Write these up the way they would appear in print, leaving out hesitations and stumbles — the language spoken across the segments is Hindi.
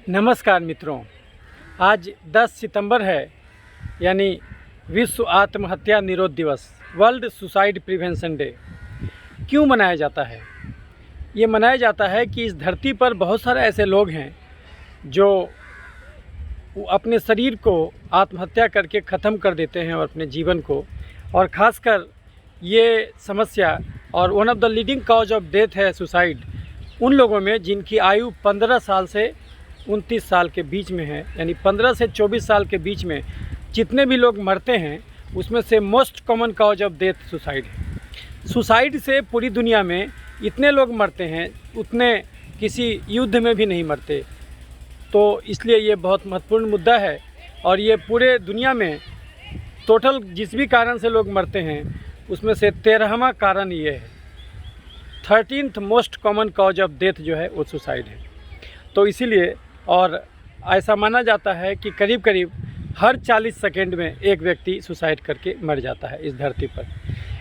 नमस्कार मित्रों, आज 10 सितंबर है, यानी विश्व आत्महत्या निरोध दिवस, वर्ल्ड सुसाइड प्रिवेंशन डे। क्यों मनाया जाता है? ये मनाया जाता है कि इस धरती पर बहुत सारे ऐसे लोग हैं जो अपने शरीर को आत्महत्या करके ख़त्म कर देते हैं और अपने जीवन को, और ख़ासकर ये समस्या और one of the leading cause of death है सुसाइड उन लोगों में जिनकी आयु 15 साल से 29 साल के बीच में है। यानी 15 से 24 साल के बीच में जितने भी लोग मरते हैं उसमें से most common cause of death suicide है। सुसाइड से पूरी दुनिया में इतने लोग मरते हैं, उतने किसी युद्ध में भी नहीं मरते। तो इसलिए ये बहुत महत्वपूर्ण मुद्दा है और ये पूरे दुनिया में टोटल जिस भी कारण से लोग मरते हैं उसमें से 13वां कारण ये है। 13th most common cause of death जो है वो सुसाइड है। तो इसीलिए और ऐसा माना जाता है कि करीब करीब हर 40 सेकेंड में एक व्यक्ति सुसाइड करके मर जाता है इस धरती पर।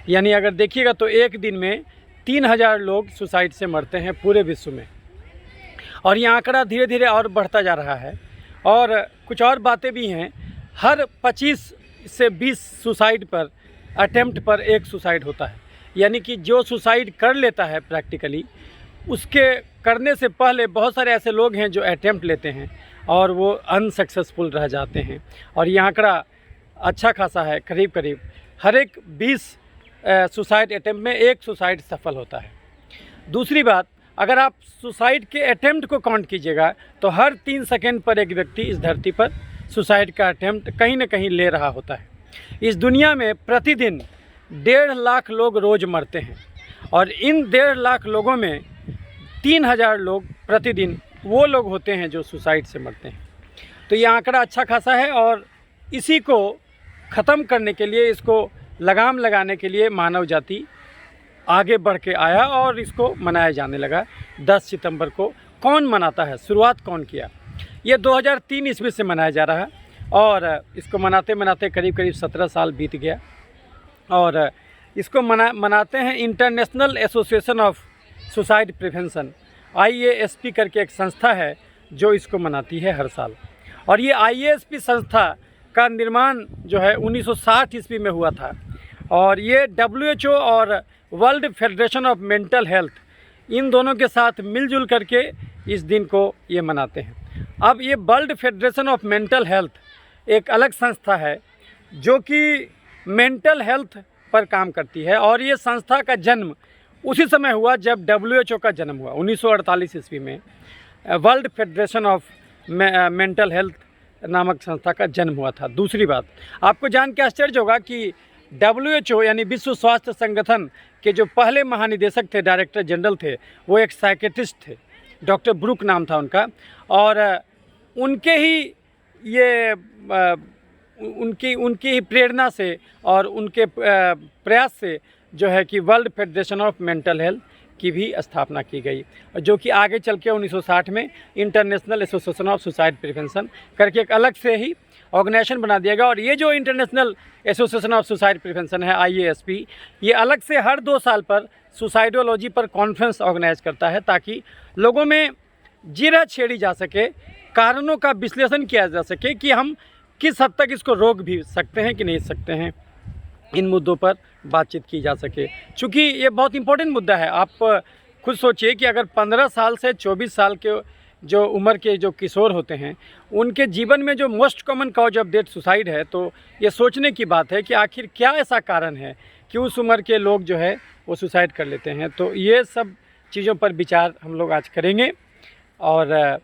यानी अगर देखिएगा तो एक दिन में 3000 लोग सुसाइड से मरते हैं पूरे विश्व में, और ये आंकड़ा धीरे धीरे और बढ़ता जा रहा है। और कुछ और बातें भी हैं, हर 25 से 20 सुसाइड पर अटेम्प्ट पर एक सुसाइड होता है। यानी कि जो सुसाइड कर लेता है प्रैक्टिकली, उसके करने से पहले बहुत सारे ऐसे लोग हैं जो अटेम्प्ट लेते हैं और वो अनसक्सेसफुल रह जाते हैं। और ये आंकड़ा अच्छा खासा है, करीब करीब हर एक 20 सुसाइड अटेम्प्ट में एक सुसाइड सफल होता है। दूसरी बात, अगर आप सुसाइड के अटेम्प्ट को काउंट कीजिएगा तो हर 3 सेकेंड पर एक व्यक्ति इस धरती पर सुसाइड का अटेम्प्ट कहीं ना कहीं ले रहा होता है। इस दुनिया में प्रतिदिन 1.5 लाख लोग रोज़ मरते हैं, और इन 1.5 लाख लोगों में 3000 लोग प्रतिदिन वो लोग होते हैं जो सुसाइड से मरते हैं। तो ये आंकड़ा अच्छा खासा है, और इसी को ख़त्म करने के लिए, इसको लगाम लगाने के लिए मानव जाति आगे बढ़ के आया और इसको मनाया जाने लगा 10 सितंबर को। कौन मनाता है, शुरुआत कौन किया? ये 2003 ईस्वी से मनाया जा रहा है, और इसको मनाते मनाते करीब करीब 17 साल बीत गया। और इसको मनाते हैं international association of suicide prevention, IASP करके एक संस्था है जो इसको मनाती है हर साल। और ये IASP संस्था का निर्माण जो है 1960 ईस्वी में हुआ था, और ये WHO और world federation of mental health, इन दोनों के साथ मिलजुल करके इस दिन को ये मनाते हैं। अब ये world federation of mental health एक अलग संस्था है जो कि मेंटल हेल्थ पर काम करती है, और ये संस्था का जन्म उसी समय हुआ जब WHO का जन्म हुआ 1948 ईस्वी में। World federation of mental health नामक संस्था का जन्म हुआ था। दूसरी बात, आपको जान के आश्चर्य होगा कि WHO यानी विश्व स्वास्थ्य संगठन के जो पहले महानिदेशक थे, डायरेक्टर जनरल थे, वो एक साइकेट्रिस्ट थे, डॉक्टर ब्रूक नाम था उनका। और उनके ही ये उनकी ही प्रेरणा से और उनके प्रयास से जो है कि world federation of mental health की भी स्थापना की गई, जो कि आगे चल के 1960 में international association of suicide prevention करके एक अलग से ही ऑर्गेनाइजेशन बना दिया गया। और ये जो international association of suicide prevention है, IASP, ये अलग से हर 2 साल पर सुसाइडोलॉजी पर कॉन्फ्रेंस ऑर्गेनाइज करता है, ताकि लोगों में जीरा छेड़ी जा सके, कारणों का विश्लेषण किया जा सके कि हम किस हद तक इसको रोक भी सकते हैं कि नहीं सकते हैं। इन मुद्दों पर बातचीत की जा सके, चूँकि ये बहुत इंपॉर्टेंट मुद्दा है। आप खुद सोचिए कि अगर 15 साल से 24 साल के जो उम्र के जो किशोर होते हैं, उनके जीवन में जो most common cause of death suicide है, तो ये सोचने की बात है कि आखिर क्या ऐसा कारण है कि उस उम्र के लोग जो है वो सुसाइड कर लेते हैं। तो ये सब चीज़ों पर विचार हम लोग आज करेंगे, और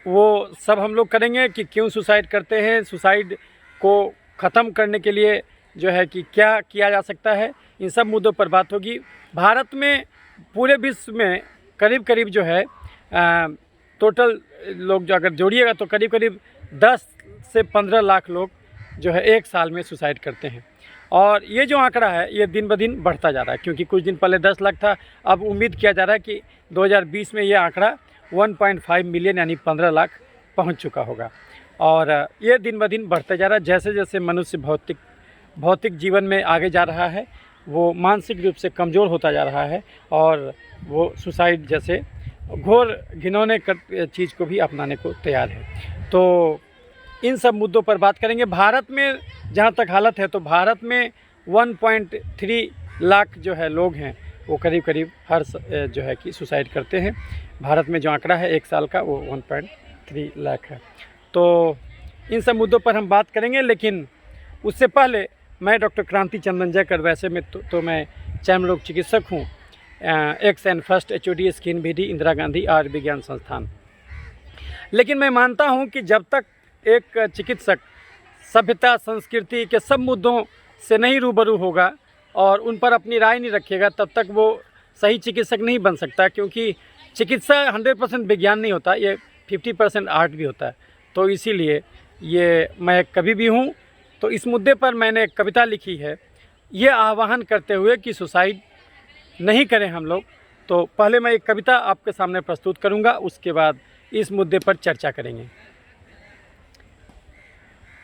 वो सब हम लोग करेंगे कि क्यों सुसाइड करते हैं, सुसाइड को ख़त्म करने के लिए जो है कि क्या किया जा सकता है, इन सब मुद्दों पर बात होगी। भारत में पूरे विश्व में करीब करीब जो है टोटल लोग जो अगर जोड़िएगा तो करीब करीब 10 से 15 लाख लोग जो है एक साल में सुसाइड करते हैं। और ये जो आंकड़ा है ये दिन ब दिन बढ़ता जा रहा है, क्योंकि कुछ दिन पहले 10 लाख था, अब उम्मीद किया जा रहा है कि 2020 में ये आंकड़ा 1.5 मिलियन यानी 15 लाख पहुंच चुका होगा। और ये दिन ब दिन बढ़ता जा रहा है। जैसे जैसे मनुष्य भौतिक जीवन में आगे जा रहा है, वो मानसिक रूप से कमज़ोर होता जा रहा है, और वो सुसाइड जैसे घोर घिनौने चीज़ को भी अपनाने को तैयार है। तो इन सब मुद्दों पर बात करेंगे। भारत में जहाँ तक हालत है तो भारत में 1.3 लाख जो है लोग हैं वो करीब करीब हर जो है कि सुसाइड करते हैं। भारत में जो आंकड़ा है 1 साल का वो 1.3 लाख है। तो इन सब मुद्दों पर हम बात करेंगे, लेकिन उससे पहले मैं डॉक्टर क्रांति चंदन जयकर, वैसे में तो मैं चर्म रोग चिकित्सक हूँ, x and first HOD skin BD Indira Gandhi आयुर्विज्ञान संस्थान। लेकिन मैं मानता हूँ कि जब तक एक चिकित्सक सभ्यता संस्कृति के सब मुद्दों से नहीं रूबरू होगा और उन पर अपनी राय नहीं रखेगा, तब तक वो सही चिकित्सक नहीं बन सकता। क्योंकि चिकित्सा 100% विज्ञान नहीं होता, ये 50% आर्ट भी होता है। तो इसीलिए ये मैं कवि भी हूँ। तो इस मुद्दे पर मैंने एक कविता लिखी है, ये आह्वान करते हुए कि सुसाइड नहीं करें हम लोग। तो पहले मैं एक कविता आपके सामने प्रस्तुत करूँगा, उसके बाद इस मुद्दे पर चर्चा करेंगे।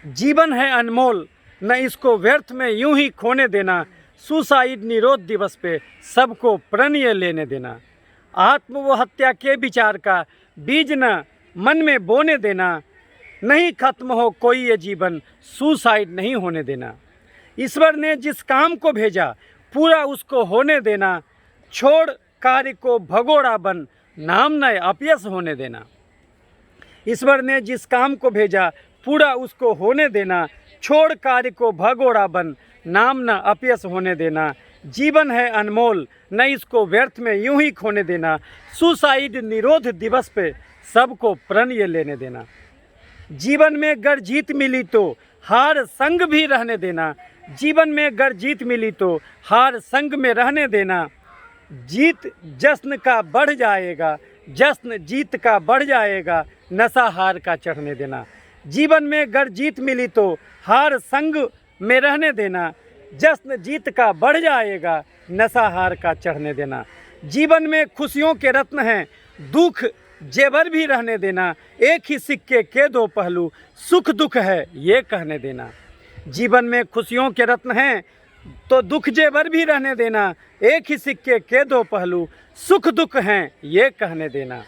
जीवन है अनमोल, न इसको व्यर्थ में यूं ही खोने देना। सुसाइड निरोध दिवस पे सबको प्रणय लेने देना। आत्महत्या के विचार का बीज न मन में बोने देना। नहीं खत्म हो कोई ये जीवन, सुसाइड नहीं होने देना। ईश्वर ने जिस काम को भेजा पूरा उसको होने देना। छोड़ कार्य को भगोड़ा बन, नाम न अपयश होने देना। ईश्वर ने जिस काम को भेजा पूरा उसको होने देना। छोड़ कार्य को भगोड़ा बन, नाम न अपयश होने देना। जीवन है अनमोल, न इसको व्यर्थ में यूं ही खोने देना। सुसाइड निरोध दिवस पे सबको प्रणय लेने देना। जीवन में अगर जीत मिली तो हार संग भी रहने देना। जीवन में अगर जीत मिली तो हार संग में रहने देना। जीत जश्न का बढ़ जाएगा, जश्न जीत का बढ़ जाएगा, नशा हार का चढ़ने देना। जीवन में अगर जीत मिली तो हार संग में रहने देना। जश्न जीत का बढ़ जाएगा, नशा हार का चढ़ने देना। जीवन में खुशियों के रत्न हैं, दुख जेवर भी रहने देना। एक ही सिक्के के दो पहलू, सुख दुख है ये कहने देना। जीवन में खुशियों के रत्न हैं तो दुख जेवर भी रहने देना। एक ही सिक्के के दो पहलू, सुख दुख हैं ये कहने देना।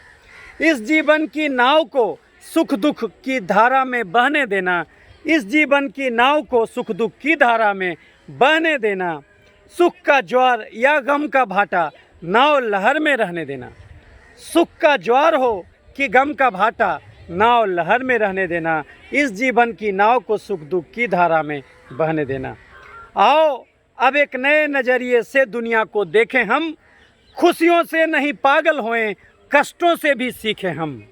इस जीवन की नाव को सुख दुख की धारा में बहने देना। इस जीवन की नाव को सुख दुख की धारा में बहने देना। सुख का ज्वार या गम का भाटा, नाव लहर में रहने देना। सुख का ज्वार हो कि गम का भाटा, नाव लहर में रहने देना। इस जीवन की नाव को सुख दुख की धारा में बहने देना। आओ अब एक नए नज़रिए से दुनिया को देखें हम। खुशियों से नहीं पागल होएं, कष्टों से भी सीखें हम।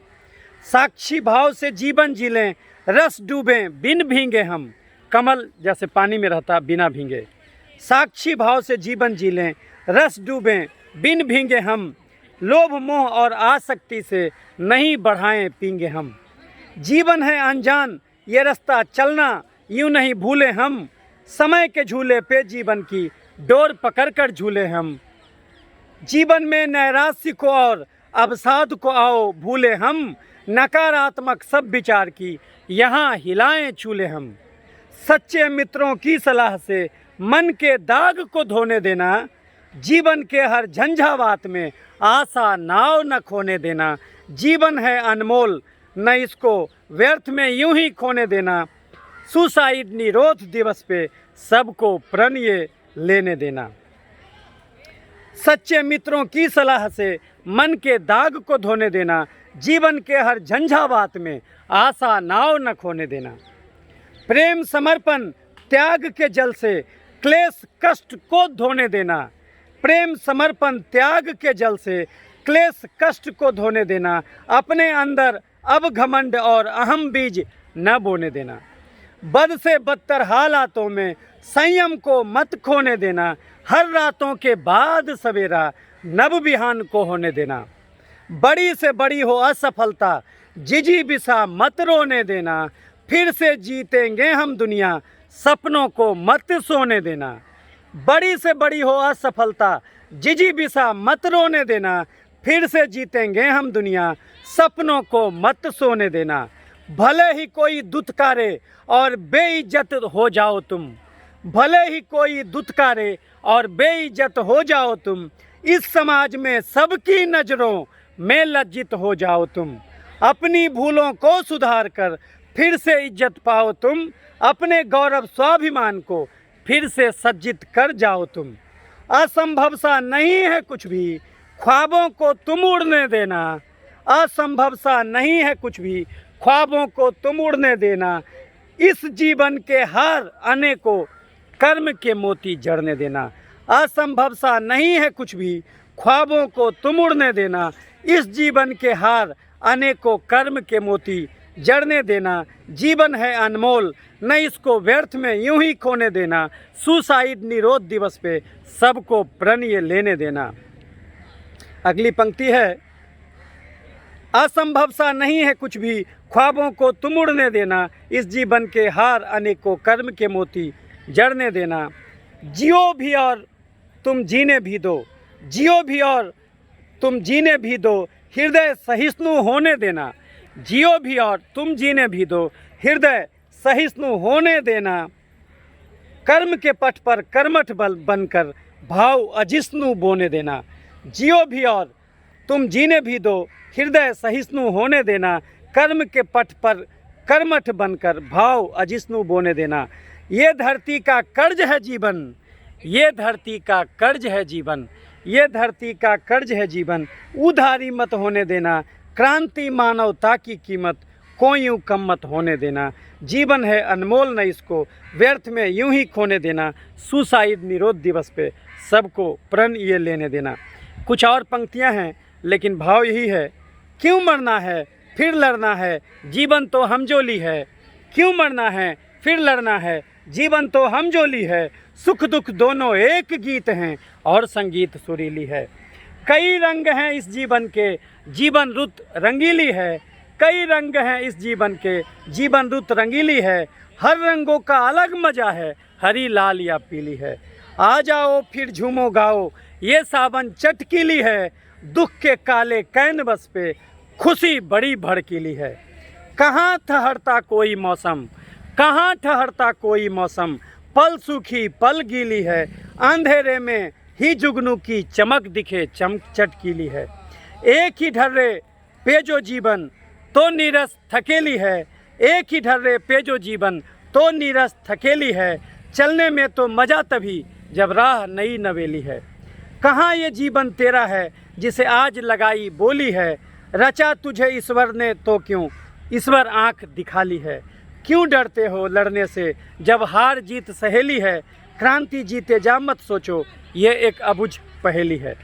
साक्षी भाव से जीवन जी लें, रस डूबें बिन भींगे हम। कमल जैसे पानी में रहता बिना भींगे। साक्षी भाव से जीवन जी लें, रस डूबें बिन भींगे हम। लोभ मोह और आसक्ति से नहीं बढ़ाएं पींगे हम। जीवन है अनजान ये रास्ता चलना यूं नहीं भूले हम। समय के झूले पे जीवन की डोर पकड़कर झूले हम। जीवन में नैराश्य को और अवसाद को आओ भूले हम। नकारात्मक सब विचार की यहाँ हिलाएं चूले हम। सच्चे मित्रों की सलाह से मन के दाग को धोने देना। जीवन के हर झंझावात में आशा नाव न खोने देना। जीवन है अनमोल, न इसको व्यर्थ में यूं ही खोने देना। सुसाइड निरोध दिवस पे सबको प्रणय लेने देना। सच्चे मित्रों की सलाह से मन के दाग को धोने देना। जीवन के हर झंझावात में आशा नाव न खोने देना। प्रेम समर्पण त्याग के जल से क्लेश कष्ट को धोने देना। प्रेम समर्पण त्याग के जल से क्लेश कष्ट को धोने देना। अपने अंदर अब घमंड और अहम बीज न बोने देना। बद से बदतर हालातों में संयम को मत खोने देना। हर रातों के बाद सवेरा नव बिहान को होने देना। बड़ी से बड़ी हो असफलता जिजी बिसा मत रोने देना। फिर से जीतेंगे हम दुनिया सपनों को मत सोने देना। बड़ी से बड़ी हो असफलता जिजी बिसा मत रोने देना। फिर से जीतेंगे हम दुनिया सपनों को मत सोने देना। भले ही कोई दुत्कारे और बेइज्जत हो जाओ तुम। भले ही कोई दुत्कारे और बेइज्जत हो जाओ तुम। इस समाज में सबकी नज़रों में लज्जित हो जाओ तुम, अपनी भूलों को सुधार कर फिर से इज्जत पाओ तुम, अपने गौरव स्वाभिमान को फिर से सज्जित कर जाओ तुम। असंभव सा नहीं है कुछ भी, ख्वाबों को तुम उड़ने देना, असंभव सा नहीं है कुछ भी, ख्वाबों को तुम उड़ने देना। इस जीवन के हार आने को कर्म के मोती जड़ने देना। असंभव सा नहीं है कुछ भी, ख्वाबों को तुम उड़ने देना। इस जीवन के हार आने को कर्म के मोती जड़ने देना। जीवन है अनमोल, न इसको व्यर्थ में यूं ही खोने देना। सुसाइड निरोध दिवस पे सबको प्रण ये लेने देना। अगली पंक्ति है, असंभव सा नहीं है कुछ भी, ख्वाबों को तुम उड़ने देना। इस जीवन के हार अनेकों कर्म के मोती जड़ने देना। जियो भी और तुम जीने भी दो, जियो भी और तुम जीने भी दो, हृदय सहिष्णु होने देना। जियो भी और तुम जीने भी दो, हृदय सहिष्णु होने देना। कर्म के पथ पर कर्मठ बल बनकर भाव अजिष्णु बोने देना। जियो भी और तुम जीने भी दो, हृदय सहिष्णु होने देना। कर्म के पथ पर कर्मठ बनकर भाव अजिष्णु बोने देना। ये धरती का कर्ज है जीवन, ये धरती का कर्ज है जीवन, ये धरती का कर्ज है जीवन। उधारी मत होने देना, क्रांति मानवता की कीमत कोई यूँ कम मत होने देना। जीवन है अनमोल, न इसको व्यर्थ में यूं ही खोने देना। सुसाइड निरोध दिवस पे सबको प्रण ये लेने देना। कुछ और पंक्तियां हैं लेकिन भाव यही है, क्यों मरना है फिर लड़ना है, जीवन तो हमजोली है। क्यों मरना है फिर लड़ना है, जीवन तो हमजोली है। सुख दुख दोनों एक गीत हैं और संगीत सुरीली है। कई रंग हैं इस जीवन के, जीवन रुत रंगीली है। कई रंग हैं इस जीवन के, जीवन रुत रंगीली है। हर रंगों का अलग मजा है, हरी लाल या पीली है। आ जाओ फिर झूमो गाओ, ये सावन चटकीली है। दुख के काले कैनवस पे खुशी बड़ी भड़कीली है। कहाँ ठहरता कोई मौसम, कहाँ ठहरता कोई मौसम, पल सूखी पल गीली है। अंधेरे में ही जुगनू की चमक दिखे चमक चटकीली है। एक ही ढर्रे पे जो जीवन तो नीरस थकेली है। एक ही ढर्रे पे जो जीवन तो नीरस थकेली है। चलने में तो मज़ा तभी जब राह नई नवेली है। कहाँ ये जीवन तेरा है जिसे आज लगाई बोली है। रचा तुझे ईश्वर ने तो क्यों ईश्वर आँख दिखा ली है। क्यों डरते हो लड़ने से जब हार जीत सहेली है। क्रांति जीते जा मत सोचो, ये एक अबुझ पहेली है।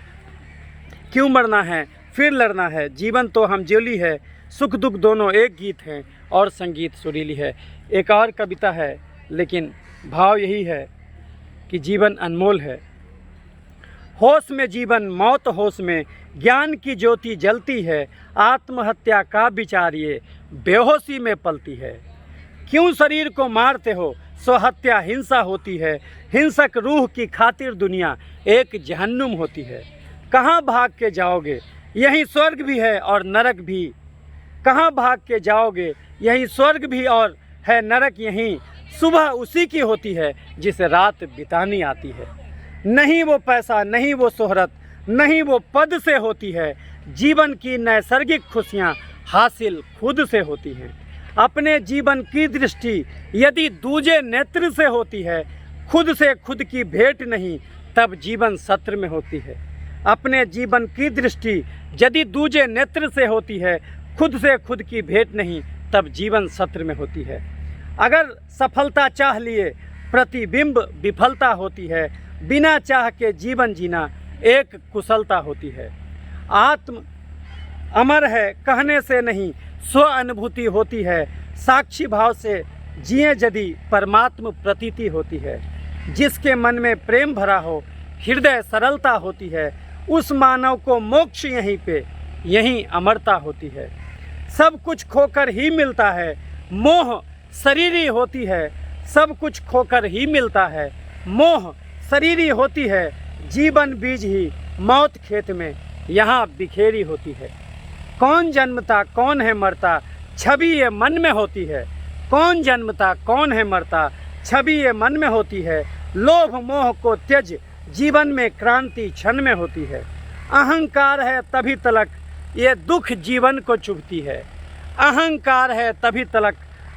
क्यों मरना है फिर लड़ना है, जीवन तो हमजोली है। सुख दुख दोनों एक गीत हैं और संगीत सुरीली है। एक और कविता है लेकिन भाव यही है कि जीवन अनमोल है। होश में जीवन मौत होश में, ज्ञान की ज्योति जलती है। आत्महत्या का विचार ये बेहोशी में पलती है। क्यों शरीर को मारते हो, स्वहत्या हिंसा होती है। हिंसक रूह की खातिर दुनिया एक जहन्नुम होती है। कहाँ भाग के जाओगे, यहीं स्वर्ग भी है और नरक भी। कहाँ भाग के जाओगे, यहीं स्वर्ग भी और है नरक यहीं। सुबह उसी की होती है जिसे रात बितानी आती है। नहीं वो पैसा, नहीं वो शोहरत, नहीं वो पद से होती है। जीवन की नैसर्गिक खुशियाँ हासिल खुद से होती हैं। अपने जीवन की दृष्टि यदि दूजे नेत्र से होती है, खुद से खुद की भेंट नहीं तब जीवन सत्र में होती है। अपने जीवन की दृष्टि यदि दूजे नेत्र से होती है, खुद से खुद की भेंट नहीं तब जीवन सत्र में होती है। अगर सफलता चाह लिए प्रतिबिंब विफलता होती है। बिना चाह के जीवन जीना एक कुशलता होती है। आत्म अमर है कहने से नहीं, स्व अनुभूति होती है। साक्षी भाव से जिए यदि परमात्म प्रतीति होती है। जिसके मन में प्रेम भरा हो, हृदय सरलता होती है। उस मानव को मोक्ष यहीं पे, यहीं अमरता होती है। सब कुछ खोकर ही मिलता है, मोह शरीरी होती है। सब कुछ खोकर ही मिलता है, मोह शरीरी होती है। जीवन बीज ही मौत खेत में यहाँ बिखेरी होती है। कौन जन्मता कौन है मरता, छवि ये मन में होती है। कौन जन्मता कौन है मरता, छवि ये मन में होती है। लोभ मोह को त्यज, जीवन में क्रांति क्षण में होती है। अहंकार है तभी तलक, ये दुख जीवन को चुभती है। अहंकार है तभी तलक,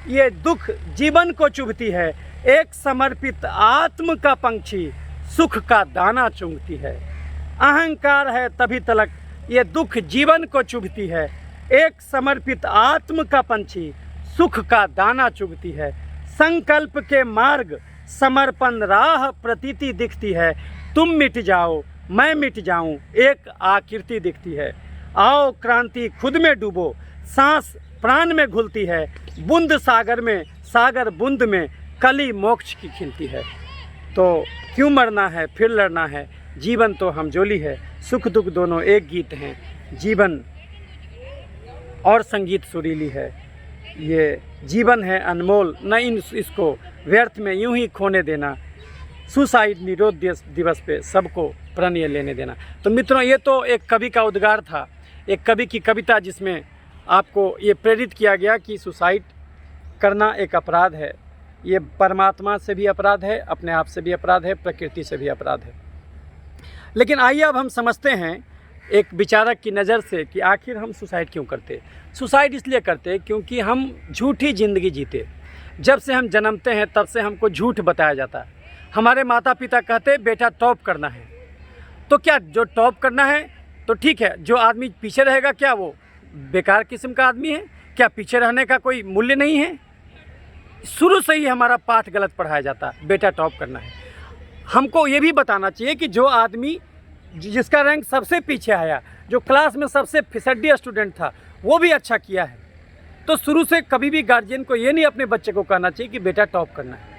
ये दुख जीवन को चुभती है। एक समर्पित आत्म का पंछी सुख का दाना चुभती है। अहंकार है तभी तलक, ये दुख जीवन को चुभती है। एक समर्पित आत्म का पंछी सुख का दाना चुभती है। संकल्प के मार्ग समर्पण राह प्रतीति दिखती है। तुम मिट जाओ मैं मिट जाऊं एक आकृति दिखती है। आओ क्रांति खुद में डूबो, सांस प्राण में घुलती है। बूंद सागर में, सागर बूंद में कली मोक्ष की खिलती है। तो क्यों मरना है फिर लड़ना है, जीवन तो हमजोली है। सुख दुख दोनों एक गीत हैं, जीवन और संगीत सुरीली है। ये जीवन है अनमोल, न इसको व्यर्थ में यूं ही खोने देना। सुसाइड निरोध दिवस पे सबको प्रण ये लेने देना। तो मित्रों, ये तो एक कवि का उद्गार था, एक कवि की कविता, जिसमें आपको ये प्रेरित किया गया कि सुसाइड करना एक अपराध है। ये परमात्मा से भी अपराध है, अपने आप से भी अपराध है, प्रकृति से भी अपराध है। लेकिन आइए अब हम समझते हैं एक विचारक की नज़र से कि आखिर हम सुसाइड क्यों करते। सुसाइड इसलिए करते क्योंकि हम झूठी ज़िंदगी जीते। जब से हम जन्मते हैं तब से हमको झूठ बताया जाता है। हमारे माता पिता कहते बेटा टॉप करना है, तो क्या जो टॉप करना है तो ठीक है, जो आदमी पीछे रहेगा क्या वो बेकार किस्म का आदमी है? क्या पीछे रहने का कोई मूल्य नहीं है? शुरू से ही हमारा पाठ गलत पढ़ाया जाता, बेटा टॉप करना है। हमको ये भी बताना चाहिए कि जो आदमी जिसका रैंक सबसे पीछे आया, जो क्लास में सबसे फिसड्डी स्टूडेंट था, वो भी अच्छा किया है। तो शुरू से कभी भी गार्जियन को ये नहीं अपने बच्चे को कहना चाहिए कि बेटा टॉप करना है,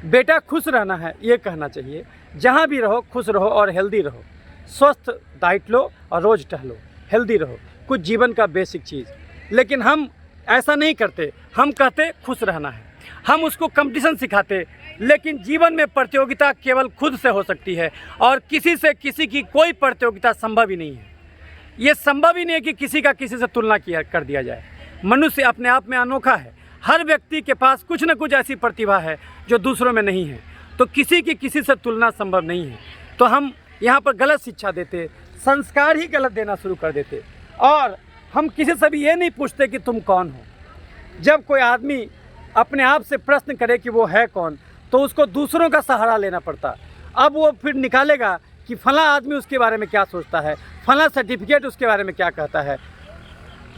बेटा खुश रहना है, ये कहना चाहिए। जहाँ भी रहो खुश रहो और हेल्दी रहो, स्वस्थ डाइट लो और रोज़ टहलो, हेल्दी रहो, कुछ जीवन का बेसिक चीज़। लेकिन हम ऐसा नहीं करते, हम कहते खुश रहना है, हम उसको कंपटीशन सिखाते। लेकिन जीवन में प्रतियोगिता केवल खुद से हो सकती है और किसी से किसी की कोई प्रतियोगिता संभव ही नहीं है। ये संभव ही नहीं है कि किसी का किसी से तुलना कर दिया जाए। मनुष्य अपने आप में अनोखा है, हर व्यक्ति के पास कुछ न कुछ ऐसी प्रतिभा है जो दूसरों में नहीं है, तो किसी की किसी से तुलना संभव नहीं है। तो हम यहाँ पर गलत शिक्षा देते, संस्कार ही गलत देना शुरू कर देते और हम किसी से भी ये नहीं पूछते कि तुम कौन हो। जब कोई आदमी अपने आप से प्रश्न करे कि वो है कौन, तो उसको दूसरों का सहारा लेना पड़ता। अब वो फिर निकालेगा कि फला आदमी उसके बारे में क्या सोचता है, फला सर्टिफिकेट उसके बारे में क्या कहता है।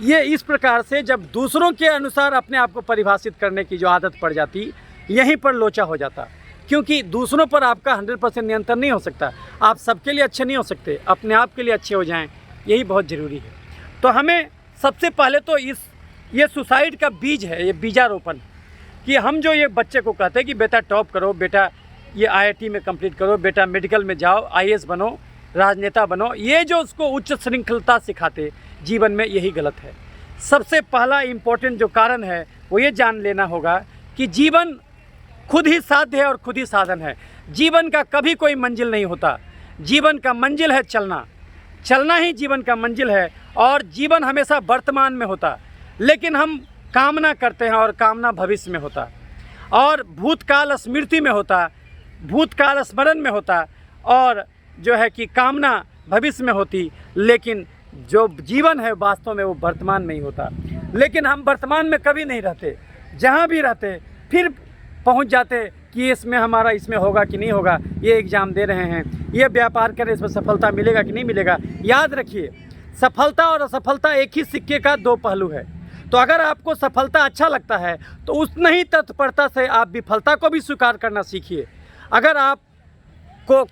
ये इस प्रकार से जब दूसरों के अनुसार अपने आप को परिभाषित करने की जो आदत पड़ जाती, यहीं पर लोचा हो जाता। क्योंकि दूसरों पर आपका 100% नियंत्रण नहीं हो सकता, आप सबके लिए अच्छे नहीं हो सकते, अपने आप के लिए अच्छे हो जाएं, यही बहुत ज़रूरी है। तो हमें सबसे पहले तो ये सुसाइड का बीज है, ये बीजारोपण, कि हम जो ये बच्चे को कहते हैं कि बेटा टॉप करो, बेटा ये IIT में कंप्लीट करो, बेटा मेडिकल में जाओ, IAS बनो, राजनेता बनो, ये जो उसको उच्च श्रृंखलता सिखाते जीवन में, यही गलत है। सबसे पहला इम्पोर्टेंट जो कारण है वो ये जान लेना होगा कि जीवन खुद ही साध्य है और खुद ही साधन है। जीवन का कभी कोई मंजिल नहीं होता, जीवन का मंजिल है चलना, चलना ही जीवन का मंजिल है। और जीवन हमेशा वर्तमान में होता, लेकिन हम कामना करते हैं और कामना भविष्य में होता, और भूतकाल स्मृति में होता, भूतकाल स्मरण में होता, और जो है कि कामना भविष्य में होती। लेकिन जो जीवन है वास्तव में वो वर्तमान में ही होता। लेकिन हम वर्तमान में कभी नहीं रहते, जहाँ भी रहते फिर पहुँच जाते कि इसमें हमारा इसमें होगा कि नहीं होगा, ये एग्ज़ाम दे रहे हैं, ये व्यापार करें, इसमें सफलता मिलेगा कि नहीं मिलेगा। याद रखिए, सफलता और असफलता एक ही सिक्के का दो पहलू है। तो अगर आपको सफलता अच्छा लगता है तो उतना ही तत्परता से आप विफलता को भी स्वीकार करना सीखिए। अगर आप को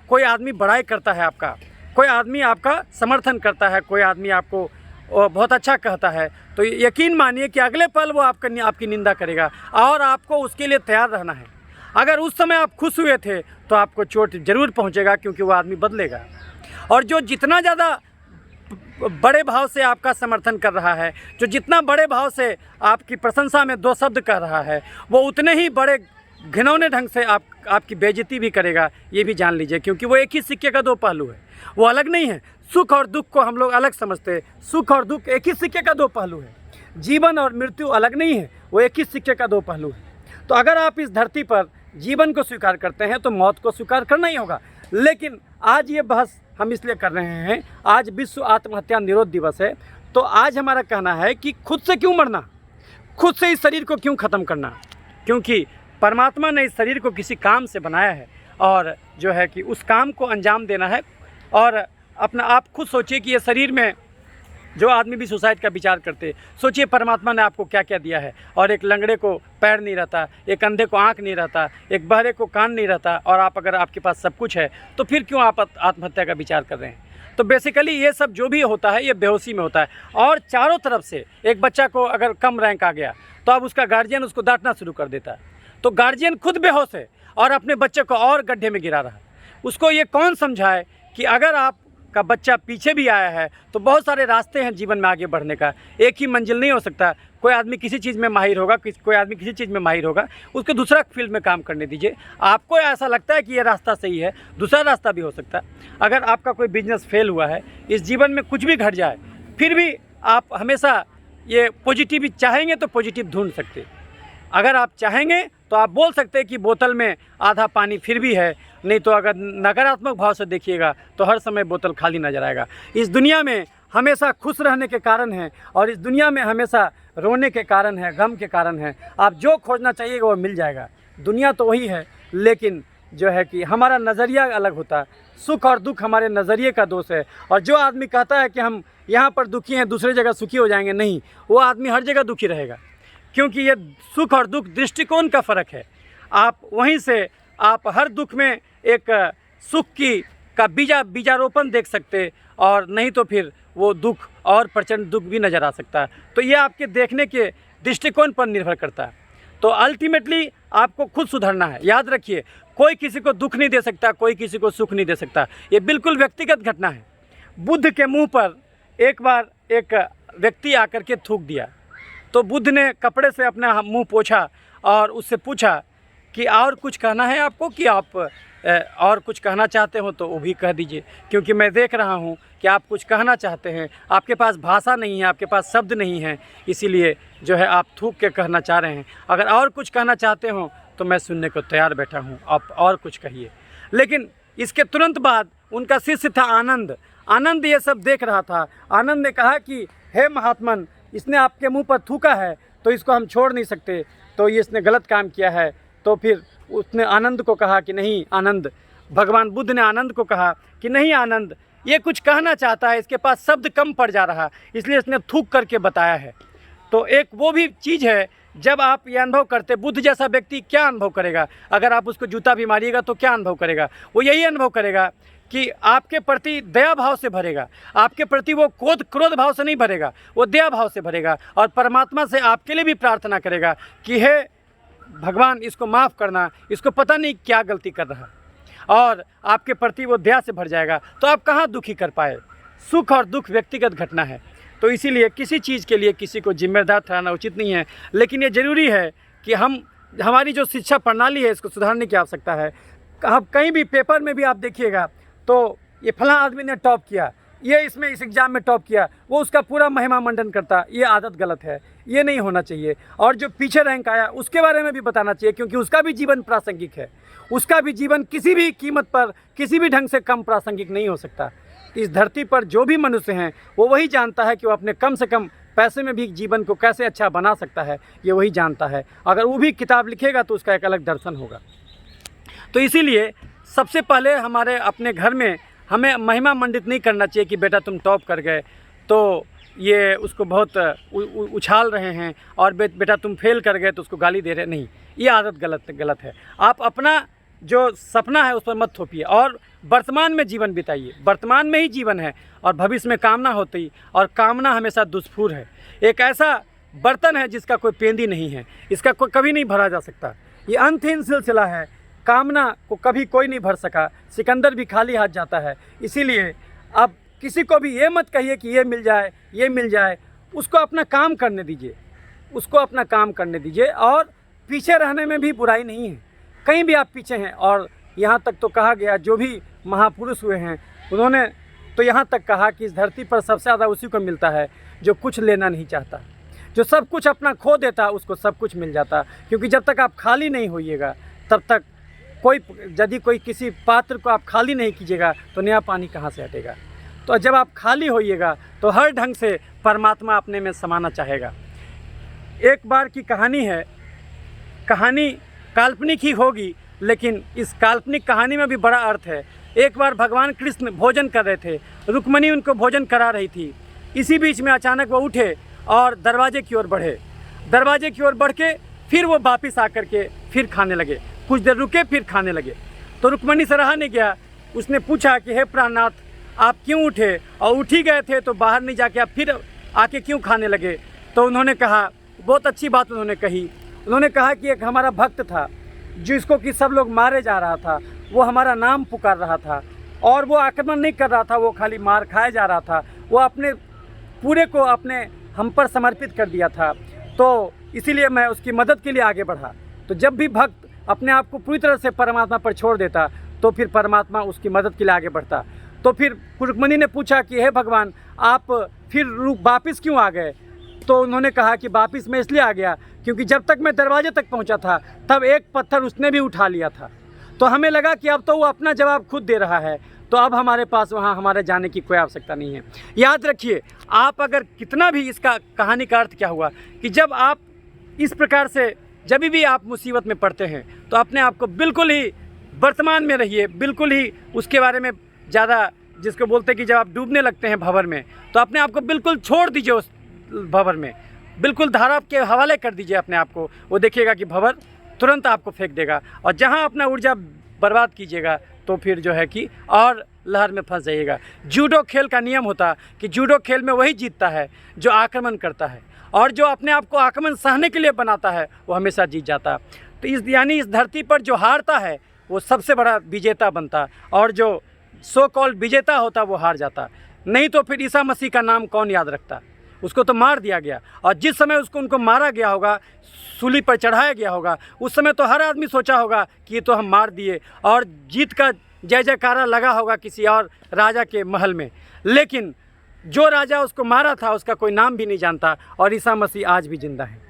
कोई आदमी बड़ाई करता है आपका, कोई आदमी आपका समर्थन करता है, कोई आदमी आपको बहुत अच्छा कहता है, तो यकीन मानिए कि अगले पल वो आपकी निंदा करेगा और आपको उसके लिए तैयार रहना है। अगर उस समय आप खुश हुए थे तो आपको चोट ज़रूर पहुंचेगा, क्योंकि वो आदमी बदलेगा। और जो जितना ज़्यादा बड़े भाव से आपका समर्थन कर रहा है, जो जितना बड़े भाव से आपकी प्रशंसा में दो शब्द कर रहा है, वो उतने ही बड़े घिनौने ढंग से आपकी बेइज्जती भी करेगा, ये भी जान लीजिए। क्योंकि वो एक ही सिक्के का दो पहलू है, वो अलग नहीं है। सुख और दुख को हम लोग अलग समझते हैं, सुख और दुख एक ही सिक्के का दो पहलू है। जीवन और मृत्यु अलग नहीं है, वो एक ही सिक्के का दो पहलू है। तो अगर आप इस धरती पर जीवन को स्वीकार करते हैं तो मौत को स्वीकार करना ही होगा। लेकिन आज ये बहस हम इसलिए कर रहे हैं, आज विश्व आत्महत्या निरोध दिवस है, तो आज हमारा कहना है कि खुद से क्यों मरना, खुद से इस शरीर को क्यों ख़त्म करना, क्योंकि परमात्मा ने इस शरीर को किसी काम से बनाया है और जो है कि उस काम को अंजाम देना है। और अपना आप खुद सोचिए कि ये शरीर में जो आदमी भी सुसाइड का विचार करते, सोचिए परमात्मा ने आपको क्या क्या दिया है। और एक लंगड़े को पैर नहीं रहता, एक अंधे को आँख नहीं रहता, एक बहरे को कान नहीं रहता, और आप अगर आपके पास सब कुछ है तो फिर क्यों आप आत्महत्या का विचार कर रहे हैं। तो बेसिकली ये सब जो भी होता है ये बेहोशी में होता है। और चारों तरफ से एक बच्चा को अगर कम रैंक आ गया तो अब उसका गार्जियन उसको डांटना शुरू कर देता है, तो गार्जियन खुद बेहोश है और अपने बच्चे को और गड्ढे में गिरा रहा है। उसको ये कौन समझाए कि अगर आपका बच्चा पीछे भी आया है तो बहुत सारे रास्ते हैं जीवन में आगे बढ़ने का, एक ही मंजिल नहीं हो सकता। कोई आदमी किसी चीज़ में माहिर होगा, कोई आदमी किसी चीज़ में माहिर होगा, उसको दूसरा फील्ड में काम करने दीजिए। आपको ऐसा लगता है कि ये रास्ता सही है, दूसरा रास्ता भी हो सकता है। अगर आपका कोई बिजनेस फेल हुआ है, इस जीवन में कुछ भी घट जाए, फिर भी आप हमेशा ये पॉजिटिव चाहेंगे तो पॉजिटिव ढूंढ सकते। अगर आप चाहेंगे तो आप बोल सकते हैं कि बोतल में आधा पानी फिर भी है, नहीं तो अगर नकारात्मक भाव से देखिएगा तो हर समय बोतल खाली नजर आएगा। इस दुनिया में हमेशा खुश रहने के कारण है और इस दुनिया में हमेशा रोने के कारण है, गम के कारण है। आप जो खोजना चाहिएगा वो मिल जाएगा। दुनिया तो वही है, लेकिन जो है कि हमारा नज़रिया अलग होता है। सुख और दुख हमारे नज़रिए का दोष है। और जो आदमी कहता है कि हम यहाँ पर दुखी हैं, दूसरी जगह सुखी हो जाएंगे, नहीं, वो आदमी हर जगह दुखी रहेगा, क्योंकि ये सुख और दुख दृष्टिकोण का फ़र्क है। आप वहीं से आप हर दुख में एक सुख का बीजारोपण देख सकते, और नहीं तो फिर वो दुख और प्रचंड दुख भी नज़र आ सकता है। तो ये आपके देखने के दृष्टिकोण पर निर्भर करता है। तो अल्टीमेटली आपको खुद सुधरना है। याद रखिए, कोई किसी को दुख नहीं दे सकता, कोई किसी को सुख नहीं दे सकता। ये बिल्कुल व्यक्तिगत घटना है। बुद्ध के मुंह पर एक बार एक व्यक्ति आकर के थूक दिया, तो बुद्ध ने कपड़े से अपना मुंह पोंछा और उससे पूछा कि और कुछ कहना है आपको, कि आप और कुछ कहना चाहते हो तो वो भी कह दीजिए, क्योंकि मैं देख रहा हूँ कि आप कुछ कहना चाहते हैं, आपके पास भाषा नहीं है, आपके पास शब्द नहीं है, इसीलिए जो है आप थूक के कहना चाह रहे हैं। अगर और कुछ कहना चाहते हो तो मैं सुनने को तैयार बैठा हूँ, आप और कुछ कहिए। लेकिन इसके तुरंत बाद उनका शिष्य था आनंद। आनंद ये सब देख रहा था। आनंद ने कहा कि हे महात्मन, इसने आपके मुंह पर थूका है तो इसको हम छोड़ नहीं सकते, तो ये इसने गलत काम किया है। तो फिर उसने आनंद को कहा कि नहीं आनंद, भगवान बुद्ध ने आनंद को कहा कि नहीं आनंद, ये कुछ कहना चाहता है, इसके पास शब्द कम पड़ जा रहा, इसलिए इसने थूक करके बताया है। तो एक वो भी चीज़ है, जब आप ये अनुभव करते, बुद्ध जैसा व्यक्ति क्या अनुभव करेगा? अगर आप उसको जूता भी मारिएगा तो क्या अनुभव करेगा? वो यही अनुभव करेगा कि आपके प्रति दया भाव से भरेगा, आपके प्रति वो क्रोध भाव से नहीं भरेगा, वो दया भाव से भरेगा, और परमात्मा से आपके लिए भी प्रार्थना करेगा कि हे भगवान, इसको माफ़ करना, इसको पता नहीं क्या गलती कर रहा, और आपके प्रति वो दया से भर जाएगा। तो आप कहाँ दुखी कर पाए? सुख और दुख व्यक्तिगत घटना है, तो इसीलिए किसी चीज़ के लिए किसी को जिम्मेदार ठहराना उचित नहीं है। लेकिन ये ज़रूरी है कि हमारी जो शिक्षा प्रणाली है इसको सुधारने की आवश्यकता है। अब कहीं भी पेपर में भी आप देखिएगा तो ये फलां आदमी ने टॉप किया, ये इसमें इस एग्ज़ाम में टॉप किया, वो उसका पूरा महिमा मंडन करता। ये आदत गलत है, ये नहीं होना चाहिए। और जो पीछे रैंक आया उसके बारे में भी बताना चाहिए, क्योंकि उसका भी जीवन प्रासंगिक है, उसका भी जीवन किसी भी कीमत पर किसी भी ढंग से कम प्रासंगिक नहीं हो सकता। इस धरती पर जो भी मनुष्य हैं वो वही जानता है कि वो अपने कम से कम पैसे में भी जीवन को कैसे अच्छा बना सकता है, ये वही जानता है। अगर वो भी किताब लिखेगा तो उसका एक अलग दर्शन होगा। तो इसीलिए सबसे पहले हमारे अपने घर में हमें महिमा मंडित नहीं करना चाहिए कि बेटा तुम टॉप कर गए तो ये उसको बहुत उछाल रहे हैं, और बेटा तुम फेल कर गए तो उसको गाली दे रहे, नहीं, ये आदत गलत है। आप अपना जो सपना है उस पर मत थोपिए और वर्तमान में जीवन बिताइए। वर्तमान में ही जीवन है और भविष्य में कामना होती, और कामना हमेशा दुष्फूर है। एक ऐसा बर्तन है जिसका कोई पेंदी नहीं है, इसका कभी नहीं भरा जा सकता। ये अंतहीन सिलसिला है, कामना को कभी कोई नहीं भर सका, सिकंदर भी खाली हाथ जाता है। इसीलिए अब किसी को भी ये मत कहिए कि ये मिल जाए, उसको अपना काम करने दीजिए, उसको अपना काम करने दीजिए। और पीछे रहने में भी बुराई नहीं है, कहीं भी आप पीछे हैं। और यहाँ तक तो कहा गया, जो भी महापुरुष हुए हैं उन्होंने तो यहाँ तक कहा कि इस धरती पर सबसे ज़्यादा उसी को मिलता है जो कुछ लेना नहीं चाहता, जो सब कुछ अपना खो देता उसको सब कुछ मिल जाता। क्योंकि जब तक आप खाली नहीं होइएगा तब तक यदि कोई किसी पात्र को आप खाली नहीं कीजिएगा तो नया पानी कहाँ से हटेगा। तो जब आप खाली होइएगा तो हर ढंग से परमात्मा अपने में समाना चाहेगा। एक बार की कहानी है, कहानी काल्पनिक ही होगी लेकिन इस काल्पनिक कहानी में भी बड़ा अर्थ है। एक बार भगवान कृष्ण भोजन कर रहे थे, रुक्मिणी उनको भोजन करा रही थी। इसी बीच में अचानक वो उठे और दरवाजे की ओर बढ़े। दरवाजे की ओर बढ़ के फिर वो वापस आकर के फिर खाने लगे। कुछ देर रुके फिर खाने लगे। तो रुक्मिणी से रहा नहीं गया, उसने पूछा कि हे प्राणनाथ, आप क्यों उठे? और उठ ही गए थे तो बाहर नहीं जाके आप फिर आके क्यों खाने लगे? तो उन्होंने कहा, बहुत अच्छी बात उन्होंने कही। उन्होंने कहा कि एक हमारा भक्त था जिसको कि सब लोग मारे जा रहा था, वो हमारा नाम पुकार रहा था और वो आक्रमण नहीं कर रहा था, वो खाली मार खाया जा रहा था। वो अपने पूरे को अपने हम पर समर्पित कर दिया था, तो इसीलिए मैं उसकी मदद के लिए आगे बढ़ा। तो जब भी भक्त अपने आप को पूरी तरह से परमात्मा पर छोड़ देता तो फिर परमात्मा उसकी मदद के लिए आगे बढ़ता। तो फिर रुक्मिणी ने पूछा कि हे भगवान, आप फिर वापस क्यों आ गए? तो उन्होंने कहा कि वापस मैं इसलिए आ गया क्योंकि जब तक मैं दरवाजे तक पहुंचा था तब एक पत्थर उसने भी उठा लिया था। तो हमें लगा कि अब तो वो अपना जवाब खुद दे रहा है, तो अब हमारे पास वहाँ हमारे जाने की कोई आवश्यकता नहीं है। याद रखिए, आप अगर कितना भी, इसका कहानी का अर्थ क्या हुआ कि जब आप इस प्रकार से जब भी आप मुसीबत में पड़ते हैं तो अपने आप को बिल्कुल ही वर्तमान में रहिए, बिल्कुल ही उसके बारे में ज़्यादा, जिसको बोलते हैं कि जब आप डूबने लगते हैं भंवर में तो अपने आप को बिल्कुल छोड़ दीजिए उस भंवर में, बिल्कुल धारा के हवाले कर दीजिए अपने आप को। वो देखिएगा कि भंवर तुरंत आपको फेंक देगा। और जहाँ अपना ऊर्जा बर्बाद कीजिएगा तो फिर जो है कि और लहर में फंस जाइएगा। जूडो खेल का नियम होता कि जूडो खेल में वही जीतता है जो आक्रमण करता है, और जो अपने आप को आक्रमण सहने के लिए बनाता है वो हमेशा जीत जाता। तो इस धरती पर जो हारता है वो सबसे बड़ा विजेता बनता, और जो सो कॉल्ड विजेता होता वो हार जाता। नहीं तो फिर ईसा मसीह का नाम कौन याद रखता? उसको तो मार दिया गया, और जिस समय उनको मारा गया होगा, सूली पर चढ़ाया गया होगा, उस समय तो हर आदमी सोचा होगा कि ये तो हम मार दिए, और जीत का जय जयकारा लगा होगा किसी और राजा के महल में। लेकिन जो राजा उसको मारा था उसका कोई नाम भी नहीं जानता, और ईसा मसीह आज भी जिंदा है।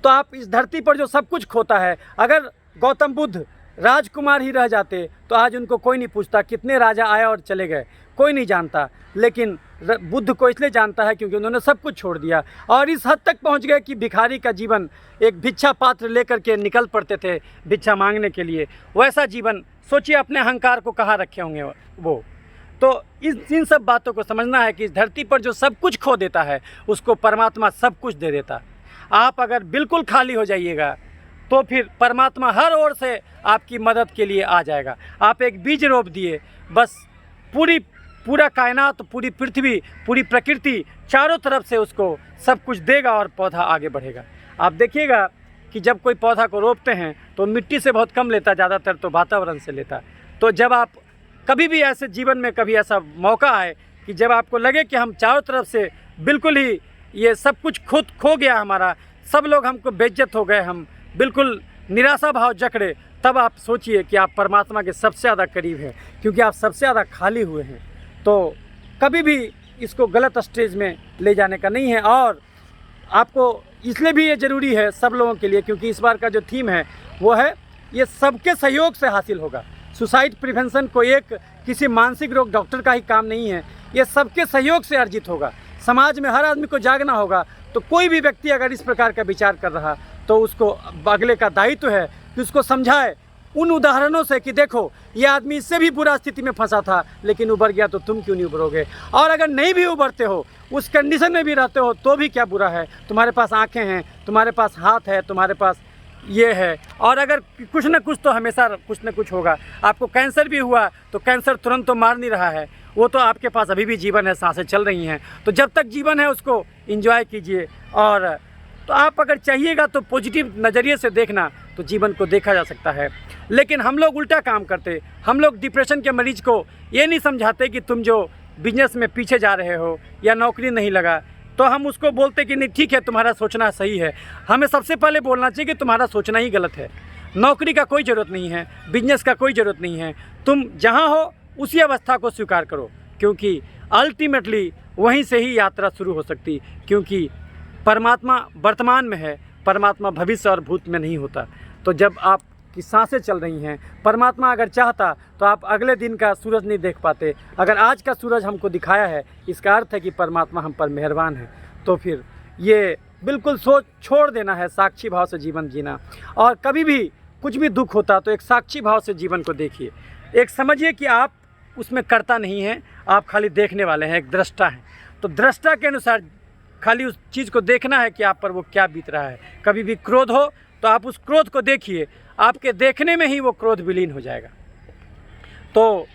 तो आप इस धरती पर जो सब कुछ खोता है, अगर गौतम बुद्ध राजकुमार ही रह जाते तो आज उनको कोई नहीं पूछता कितने राजा आए और चले गए, कोई नहीं जानता। लेकिन बुद्ध को इसलिए जानता है क्योंकि उन्होंने सब कुछ छोड़ दिया, और इस हद तक पहुंच गए कि भिखारी का जीवन, एक भिक्षा पात्र लेकर के निकल पड़ते थे भिक्षा मांगने के लिए। वैसा जीवन सोचिए, अपने अहंकार को कहाँ रखे होंगे वो। तो इन सब बातों को समझना है कि इस धरती पर जो सब कुछ खो देता है उसको परमात्मा सब कुछ दे देता। आप अगर बिल्कुल खाली हो जाइएगा तो फिर परमात्मा हर ओर से आपकी मदद के लिए आ जाएगा। आप एक बीज रोप दिए, बस पूरा कायनात, पूरी पृथ्वी, पूरी प्रकृति चारों तरफ से उसको सब कुछ देगा और पौधा आगे बढ़ेगा। आप देखिएगा कि जब कोई पौधा को रोपते हैं तो मिट्टी से बहुत कम लेता, ज़्यादातर तो वातावरण से लेता। तो जब आप कभी भी ऐसे जीवन में कभी ऐसा मौका आए कि जब आपको लगे कि हम चारों तरफ से बिल्कुल ही ये सब कुछ खुद खो गया हमारा, सब लोग हमको बेइज्जत हो गए, हम बिल्कुल निराशा भाव जकड़े, तब आप सोचिए कि आप परमात्मा के सबसे ज़्यादा करीब हैं, क्योंकि आप सबसे ज़्यादा खाली हुए हैं। तो कभी भी इसको गलत स्टेज में ले जाने का नहीं है। और आपको इसलिए भी ये ज़रूरी है सब लोगों के लिए, क्योंकि इस बार का जो थीम है वो है ये सबके सहयोग से हासिल होगा। सुसाइड प्रिवेंशन को एक किसी मानसिक रोग डॉक्टर का ही काम नहीं है, ये सबके सहयोग से अर्जित होगा। समाज में हर आदमी को जागना होगा। तो कोई भी व्यक्ति अगर इस प्रकार का विचार कर रहा तो उसको अगले का दायित्व है कि उसको समझाए उन उदाहरणों से कि देखो ये आदमी इससे भी बुरा स्थिति में फंसा था लेकिन उबर गया, तो तुम क्यों नहीं उबरोगे? और अगर नहीं भी उबरते हो, उस कंडीशन में भी रहते हो, तो भी क्या बुरा है? तुम्हारे पास आंखें हैं, तुम्हारे पास हाथ है, तुम्हारे पास ये है, और अगर कुछ न कुछ तो हमेशा कुछ न कुछ होगा। आपको कैंसर भी हुआ तो कैंसर तुरंत तो मार नहीं रहा है, वो तो आपके पास अभी भी जीवन है, सांसें चल रही हैं। तो जब तक जीवन है उसको एंजॉय कीजिए। और तो आप अगर चाहिएगा तो पॉजिटिव नज़रिए से देखना तो जीवन को देखा जा सकता है। लेकिन हम लोग उल्टा काम करते, हम लोग डिप्रेशन के मरीज को ये नहीं समझाते कि तुम जो बिजनेस में पीछे जा रहे हो या नौकरी नहीं लगा, तो हम उसको बोलते कि नहीं ठीक है तुम्हारा सोचना सही है। हमें सबसे पहले बोलना चाहिए कि तुम्हारा सोचना ही गलत है। नौकरी का कोई ज़रूरत नहीं है, बिजनेस का कोई ज़रूरत नहीं है, तुम जहाँ हो उसी अवस्था को स्वीकार करो, क्योंकि अल्टीमेटली वहीं से ही यात्रा शुरू हो सकती। क्योंकि परमात्मा वर्तमान में है, परमात्मा भविष्य और भूत में नहीं होता। तो जब आप आपकी सांसें चल रही हैं। परमात्मा अगर चाहता तो आप अगले दिन का सूरज नहीं देख पाते। अगर आज का सूरज हमको दिखाया है, इसका अर्थ है कि परमात्मा हम पर मेहरबान है। तो फिर ये बिल्कुल सोच छोड़ देना है, साक्षी भाव से जीवन जीना। और कभी भी कुछ भी दुख होता तो एक साक्षी भाव से जीवन को देखिए। एक समझिए कि आप उसमें कर्ता नहीं हैं, आप खाली देखने वाले हैं, एक दृष्टा हैं। तो दृष्टा के अनुसार खाली उस चीज़ को देखना है कि आप पर वो क्या बीत रहा है। कभी भी क्रोध हो तो आप उस क्रोध को देखिए, आपके देखने में ही वो क्रोध विलीन हो जाएगा। तो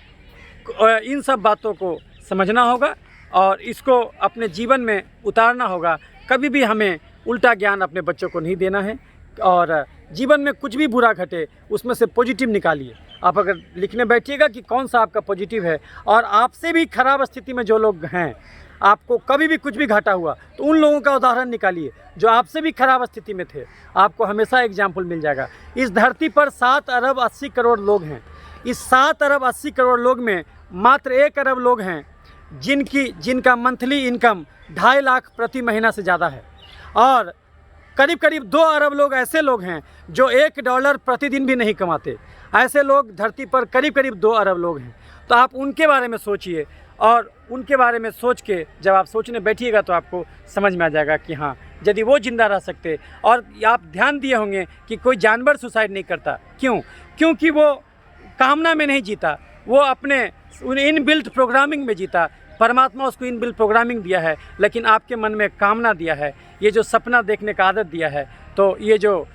इन सब बातों को समझना होगा और इसको अपने जीवन में उतारना होगा। कभी भी हमें उल्टा ज्ञान अपने बच्चों को नहीं देना है। और जीवन में कुछ भी बुरा घटे उसमें से पॉजिटिव निकालिए। आप अगर लिखने बैठिएगा कि कौन सा आपका पॉजिटिव है, और आपसे भी खराब स्थिति में जो लोग हैं, आपको कभी भी कुछ भी घाटा हुआ तो उन लोगों का उदाहरण निकालिए जो आपसे भी खराब स्थिति में थे। आपको हमेशा एग्जाम्पल मिल जाएगा। इस धरती पर 7 अरब 80 करोड़ लोग हैं। इस 7 अरब 80 करोड़ लोग में मात्र 1 अरब लोग हैं जिनका मंथली इनकम 2.5 लाख प्रति महीना से ज़्यादा है। और करीब करीब 2 अरब लोग ऐसे लोग हैं जो $1 प्रतिदिन भी नहीं कमाते। ऐसे लोग धरती पर करीब करीब 2 अरब लोग हैं। तो आप उनके बारे में सोचिए, और उनके बारे में सोच के जब आप सोचने बैठिएगा तो आपको समझ में आ जाएगा कि हाँ, यदि वो ज़िंदा रह सकते। और आप ध्यान दिए होंगे कि कोई जानवर सुसाइड नहीं करता। क्यों? क्योंकि वो कामना में नहीं जीता, वो अपने इनबिल्ट प्रोग्रामिंग में जीता। परमात्मा उसको इनबिल्ट प्रोग्रामिंग दिया है, लेकिन आपके मन में कामना दिया है, ये जो सपना देखने का आदत दिया है। तो ये जो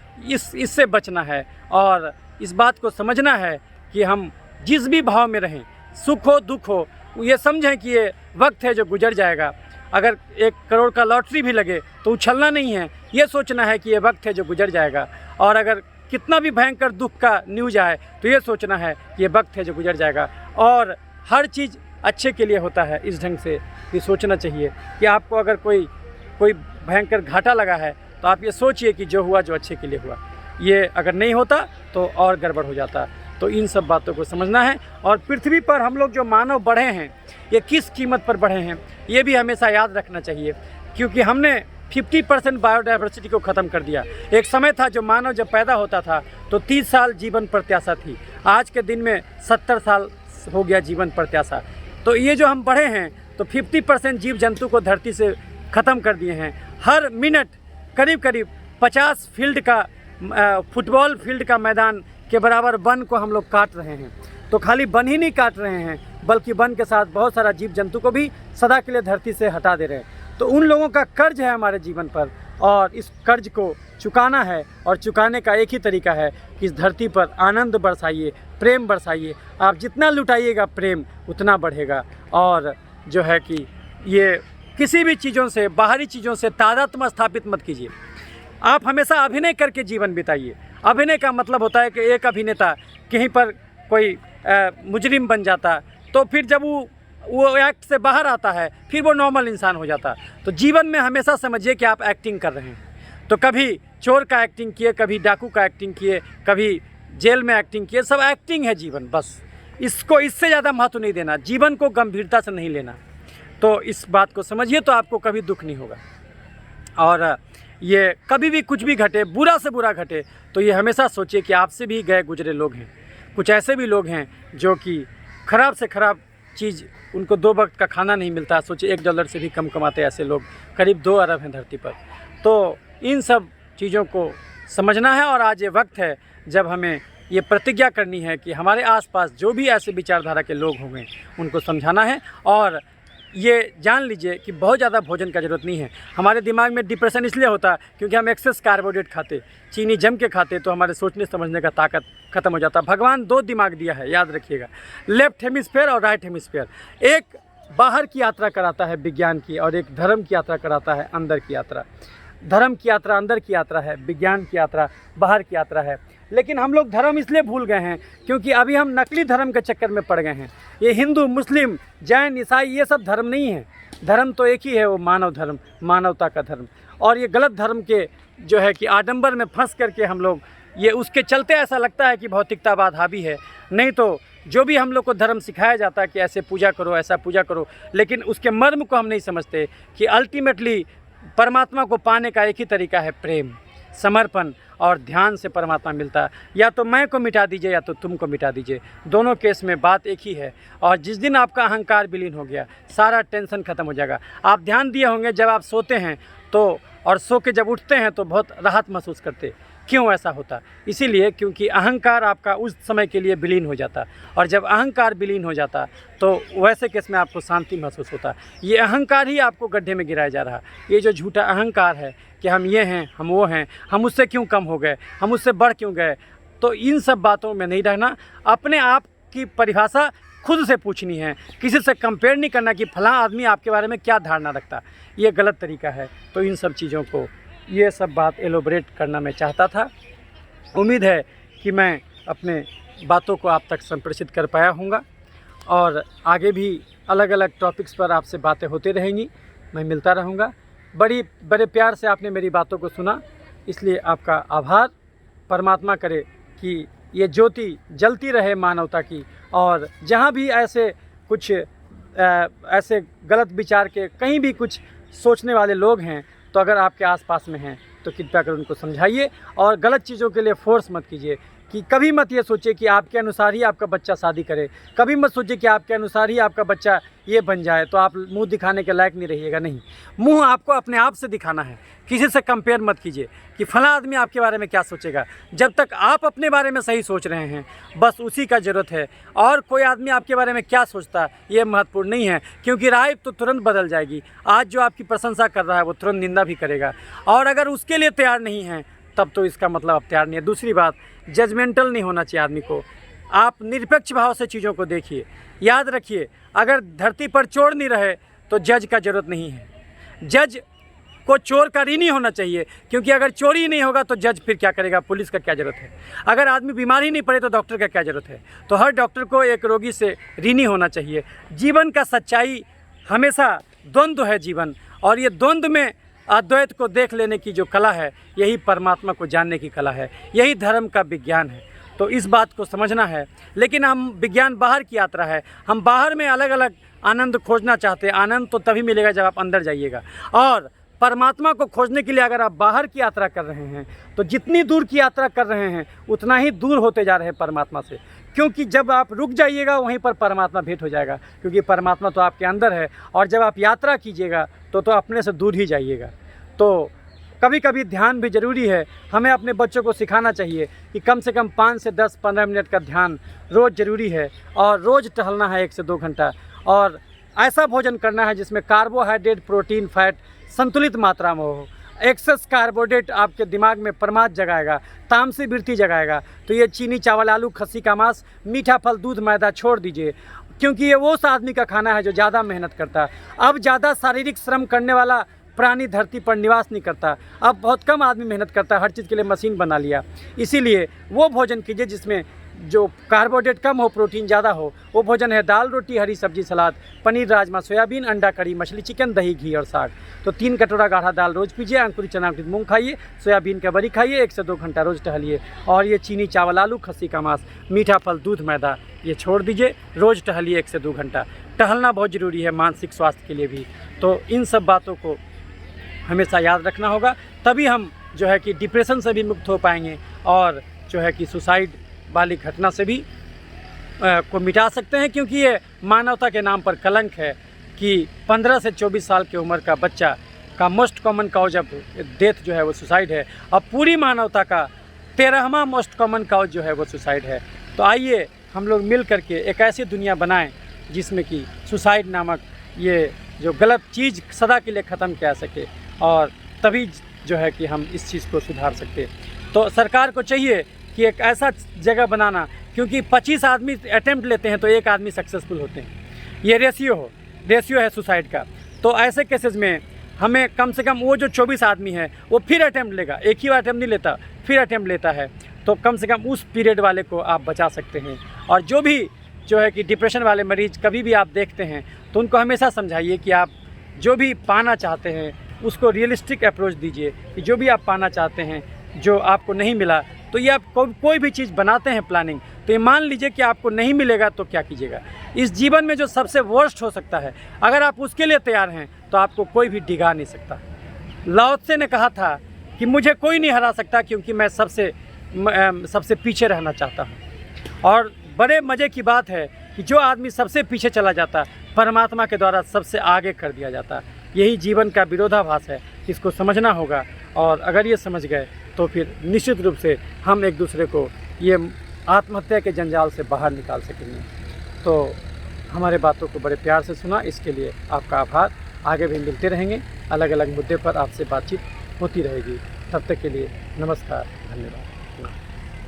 इससे बचना है और इस बात को समझना है कि हम जिस भी भाव में रहें, सुख हो दुख हो, ये समझें कि ये वक्त है जो गुजर जाएगा। अगर 1 करोड़ का लॉटरी भी लगे तो उछलना नहीं है, ये सोचना है कि ये वक्त है जो गुजर जाएगा। और अगर कितना भी भयंकर दुख का न्यूज आए तो ये सोचना है कि ये वक्त है जो गुजर जाएगा। और हर चीज़ अच्छे के लिए होता है, इस ढंग से ये सोचना चाहिए कि आपको अगर कोई भयंकर घाटा लगा है तो आप ये सोचिए कि जो हुआ जो अच्छे के लिए हुआ। ये अगर नहीं होता तो और गड़बड़ हो जाता। तो इन सब बातों को समझना है। और पृथ्वी पर हम लोग जो मानव बढ़े हैं, ये किस कीमत पर बढ़े हैं, ये भी हमेशा याद रखना चाहिए। क्योंकि हमने 50% बायोडाइवर्सिटी को ख़त्म कर दिया। एक समय था जो मानव जब पैदा होता था तो 30 साल जीवन प्रत्याशा थी। आज के दिन में 70 साल हो गया जीवन प्रत्याशा। तो ये जो हम बढ़े हैं तो 50% जीव जंतु को धरती से ख़त्म कर दिए हैं। हर मिनट करीब करीब 50 फील्ड का फुटबॉल फील्ड का मैदान के बराबर वन को हम लोग काट रहे हैं। तो खाली वन ही नहीं काट रहे हैं, बल्कि वन के साथ बहुत सारा जीव जंतु को भी सदा के लिए धरती से हटा दे रहे हैं। तो उन लोगों का कर्ज है हमारे जीवन पर, और इस कर्ज को चुकाना है। और चुकाने का एक ही तरीका है कि इस धरती पर आनंद बरसाइए, प्रेम बरसाइए। आप जितना लुटाइएगा प्रेम उतना बढ़ेगा। और जो है कि ये किसी भी चीज़ों से, बाहरी चीज़ों से तादात्म्य स्थापित मत कीजिए। आप हमेशा अभिनय करके जीवन बिताइए। अभिनय का मतलब होता है कि एक अभिनेता कहीं पर कोई मुजरिम बन जाता, तो फिर जब वो एक्ट से बाहर आता है फिर वो नॉर्मल इंसान हो जाता। तो जीवन में हमेशा समझिए कि आप एक्टिंग कर रहे हैं। तो कभी चोर का एक्टिंग किए, कभी डाकू का एक्टिंग किए, कभी जेल में एक्टिंग किए, सब एक्टिंग है जीवन। बस इसको इससे ज़्यादा महत्व नहीं देना, जीवन को गंभीरता से नहीं लेना। तो इस बात को समझिए तो आपको कभी दुख नहीं होगा। और ये कभी भी कुछ भी घटे, बुरा से बुरा घटे, तो ये हमेशा सोचिए कि आपसे भी गए गुजरे लोग हैं। कुछ ऐसे भी लोग हैं जो कि ख़राब से ख़राब चीज़, उनको 2 वक्त का खाना नहीं मिलता। सोचिए $1 से भी कम कमाते ऐसे लोग करीब 2 अरब हैं धरती पर। तो इन सब चीज़ों को समझना है। और आज ये वक्त है जब हमें ये प्रतिज्ञा करनी है कि हमारे आसपास जो भी ऐसे विचारधारा के लोग होंगे उनको समझाना है। और ये जान लीजिए कि बहुत ज़्यादा भोजन का ज़रूरत नहीं है। हमारे दिमाग में डिप्रेशन इसलिए होता क्योंकि हम एक्सेस कार्बोहाइड्रेट खाते, चीनी जम के खाते, तो हमारे सोचने समझने का ताकत ख़त्म हो जाता। भगवान 2 दिमाग दिया है, याद रखिएगा, लेफ्ट हेमिस्फेयर और राइट हेमिस्फेयर। एक बाहर की यात्रा कराता है विज्ञान की, और एक धर्म की यात्रा कराता है अंदर की यात्रा। धर्म की यात्रा अंदर की यात्रा है, विज्ञान की यात्रा बाहर की यात्रा है। लेकिन हम लोग धर्म इसलिए भूल गए हैं क्योंकि अभी हम नकली धर्म के चक्कर में पड़ गए हैं। ये हिंदू, मुस्लिम, जैन, ईसाई, ये सब धर्म नहीं है। धर्म तो एक ही है, वो मानव धर्म, मानवता का धर्म। और ये गलत धर्म के जो है कि आडंबर में फंस करके हम लोग, ये उसके चलते ऐसा लगता है कि भौतिकतावाद हावी है। नहीं तो जो भी हम लोग को धर्म सिखाया जाता है कि ऐसे पूजा करो, ऐसा पूजा करो, लेकिन उसके मर्म को हम नहीं समझते कि अल्टीमेटली परमात्मा को पाने का एक ही तरीका है, प्रेम। समर्पण और ध्यान से परमात्मा मिलता है। या तो मैं को मिटा दीजिए या तो तुम को मिटा दीजिए, दोनों केस में बात एक ही है। और जिस दिन आपका अहंकार विलीन हो गया, सारा टेंशन ख़त्म हो जाएगा। आप ध्यान दिए होंगे जब आप सोते हैं तो और सो के जब उठते हैं तो बहुत राहत महसूस करते। क्यों ऐसा होता? इसीलिए क्योंकि अहंकार आपका उस समय के लिए विलीन हो जाता, और जब अहंकार विलीन हो जाता तो वैसे केस में आपको शांति महसूस होता। ये अहंकार ही आपको गड्ढे में गिराया जा रहा। ये जो झूठा अहंकार है कि हम ये हैं, हम वो हैं, हम उससे क्यों कम हो गए, हम उससे बढ़ क्यों गए, तो इन सब बातों में नहीं रहना। अपने आप की परिभाषा खुद से पूछनी है, किसी से कंपेयर नहीं करना कि फलां आदमी आपके बारे में क्या धारणा रखता। ये गलत तरीका है। तो इन सब चीज़ों को, ये सब बात एलोबरेट करना मैं चाहता था। उम्मीद है कि मैं अपने बातों को आप तक संप्रेषित कर पाया हूँगा, और आगे भी अलग अलग टॉपिक्स पर आपसे बातें होती रहेंगी। मैं मिलता रहूँगा। बड़े प्यार से आपने मेरी बातों को सुना, इसलिए आपका आभार। परमात्मा करे कि ये ज्योति जलती रहे मानवता की, और जहाँ भी ऐसे कुछ ऐसे गलत विचार के कहीं भी कुछ सोचने वाले लोग हैं, तो अगर आपके आसपास में हैं तो कृपया कर उनको समझाइए, और गलत चीज़ों के लिए फोर्स मत कीजिए। कि कभी मत ये सोचिए कि आपके अनुसार ही आपका बच्चा शादी करे, कभी मत सोचिए कि आपके अनुसार ही आपका बच्चा ये बन जाए तो आप मुंह दिखाने के लायक नहीं रहिएगा। नहीं, मुंह आपको अपने आप से दिखाना है। किसी से कंपेयर मत कीजिए कि फला आदमी आपके बारे में क्या सोचेगा। जब तक आप अपने बारे में सही सोच रहे हैं, बस उसी का ज़रूरत है। और कोई आदमी आपके बारे में क्या सोचता है ये महत्वपूर्ण नहीं है, क्योंकि राय तो तुरंत बदल जाएगी। आज जो आपकी प्रशंसा कर रहा है वो तुरंत निंदा भी करेगा, और अगर उसके लिए तैयार नहीं है तब तो इसका मतलब आप तैयार नहीं है। दूसरी बात, जजमेंटल नहीं होना चाहिए आदमी को। आप निरपेक्ष भाव से चीज़ों को देखिए। याद रखिए, अगर धरती पर चोर नहीं रहे तो जज का ज़रूरत नहीं है। जज को चोर का ऋणी होना चाहिए, क्योंकि अगर चोरी ही नहीं होगा तो जज फिर क्या करेगा, पुलिस का क्या ज़रूरत है। अगर आदमी बीमार ही नहीं पड़े तो डॉक्टर का क्या ज़रूरत है। तो हर डॉक्टर को एक रोगी से ऋणी होना चाहिए। जीवन का सच्चाई हमेशा द्वंद्व है जीवन, और ये द्वंद्व में अद्वैत को देख लेने की जो कला है, यही परमात्मा को जानने की कला है, यही धर्म का विज्ञान है। तो इस बात को समझना है। लेकिन हम विज्ञान बाहर की यात्रा है, हम बाहर में अलग अलग आनंद खोजना चाहते हैं। आनंद तो तभी मिलेगा जब आप अंदर जाइएगा। और परमात्मा को खोजने के लिए अगर आप बाहर की यात्रा कर रहे हैं तो जितनी दूर की यात्रा कर रहे हैं उतना ही दूर होते जा रहे हैं परमात्मा से, क्योंकि जब आप रुक जाइएगा वहीं पर परमात्मा भेंट हो जाएगा, क्योंकि परमात्मा तो आपके अंदर है। और जब आप यात्रा कीजिएगा तो अपने से दूर ही जाइएगा। तो कभी कभी ध्यान भी ज़रूरी है। हमें अपने बच्चों को सिखाना चाहिए कि कम से कम 5 से 10 15 मिनट का ध्यान रोज़ ज़रूरी है, और रोज़ टहलना है 1 से 2 घंटा, और ऐसा भोजन करना है जिसमें कार्बोहाइड्रेट, प्रोटीन, फैट संतुलित मात्रा में हो। एक्सेस कार्बोहाइड्रेट आपके दिमाग में प्रमाद जगाएगा, तामसी वृत्ति जगाएगा। तो ये चीनी, चावल, आलू, खस्सी का मांस, मीठा फल, दूध, मैदा छोड़ दीजिए, क्योंकि ये वो आदमी का खाना है जो ज़्यादा मेहनत करता है। अब ज़्यादा शारीरिक श्रम करने वाला प्राणी धरती पर निवास नहीं करता। अब बहुत कम आदमी मेहनत करता है, हर चीज़ के लिए मशीन बना लिया। इसीलिए वो भोजन कीजिए जिसमें जो कार्बोहाइड्रेट कम हो, प्रोटीन ज़्यादा हो। वो भोजन है दाल, रोटी, हरी सब्जी, सलाद, पनीर, राजमा, सोयाबीन, अंडा, कड़ी, मछली, चिकन, दही, घी और साग। तो 3 कटोरा गाढ़ा दाल रोज़ पीजिए, अंकुरित चना, अंकुरित मूंग खाइए, सोयाबीन का बरी खाइए, 1 से 2 घंटा रोज़ टहलिए। और ये चीनी, चावल, आलू, खस्सी का मांस, मीठा फल, दूध, मैदा ये छोड़ दीजिए। रोज़ टहलिए 1 से 2 घंटा। टहलना बहुत ज़रूरी है मानसिक स्वास्थ्य के लिए भी। तो इन सब बातों को हमेशा याद रखना होगा, तभी हम जो है कि डिप्रेशन से भी मुक्त हो पाएंगे, और जो है कि सुसाइड वाली घटना से भी को मिटा सकते हैं। क्योंकि ये मानवता के नाम पर कलंक है कि 15 से 24 साल की उम्र का बच्चा का most common cause of death जो है वो सुसाइड है, और पूरी मानवता का 13वां मोस्ट कॉमन काउज जो है वो सुसाइड है। तो आइए हम लोग मिल करके एक ऐसी दुनिया बनाएं जिसमें कि सुसाइड नामक ये जो गलत चीज़ सदा के लिए ख़त्म किया सके, और तभी जो है कि हम इस चीज़ को सुधार सकते। तो सरकार को चाहिए कि एक ऐसा जगह बनाना, क्योंकि 25 आदमी अटेम्प्ट लेते हैं तो 1 आदमी सक्सेसफुल होते हैं। ये रेशियो है सुसाइड का। तो ऐसे केसेस में हमें कम से कम वो जो 24 आदमी है वो फिर अटेम्प्ट लेगा, एक ही बार अटेम्प्ट नहीं लेता, फिर अटेम्प्ट लेता है। तो कम से कम उस पीरियड वाले को आप बचा सकते हैं। और जो भी जो है कि डिप्रेशन वाले मरीज़ कभी भी आप देखते हैं तो उनको हमेशा समझाइए कि आप जो भी पाना चाहते हैं उसको रियलिस्टिक अप्रोच दीजिए, कि जो भी आप पाना चाहते हैं जो आपको नहीं मिला, तो ये आप कोई भी चीज़ बनाते हैं प्लानिंग, तो ये मान लीजिए कि आपको नहीं मिलेगा तो क्या कीजिएगा। इस जीवन में जो सबसे वर्स्ट हो सकता है, अगर आप उसके लिए तैयार हैं तो आपको कोई भी डिगा नहीं सकता। लाओ त्से ने कहा था कि मुझे कोई नहीं हरा सकता क्योंकि मैं सबसे पीछे रहना चाहता हूँ। और बड़े मज़े की बात है कि जो आदमी सबसे पीछे चला जाता परमात्मा के द्वारा सबसे आगे कर दिया जाता। यही जीवन का विरोधाभास है, इसको समझना होगा। और अगर ये समझ गए तो फिर निश्चित रूप से हम एक दूसरे को ये आत्महत्या के जंजाल से बाहर निकाल सकेंगे। तो हमारे बातों को बड़े प्यार से सुना, इसके लिए आपका आभार। आगे भी मिलते रहेंगे, अलग अलग मुद्दे पर आपसे बातचीत होती रहेगी। तब तक के लिए नमस्कार, धन्यवाद।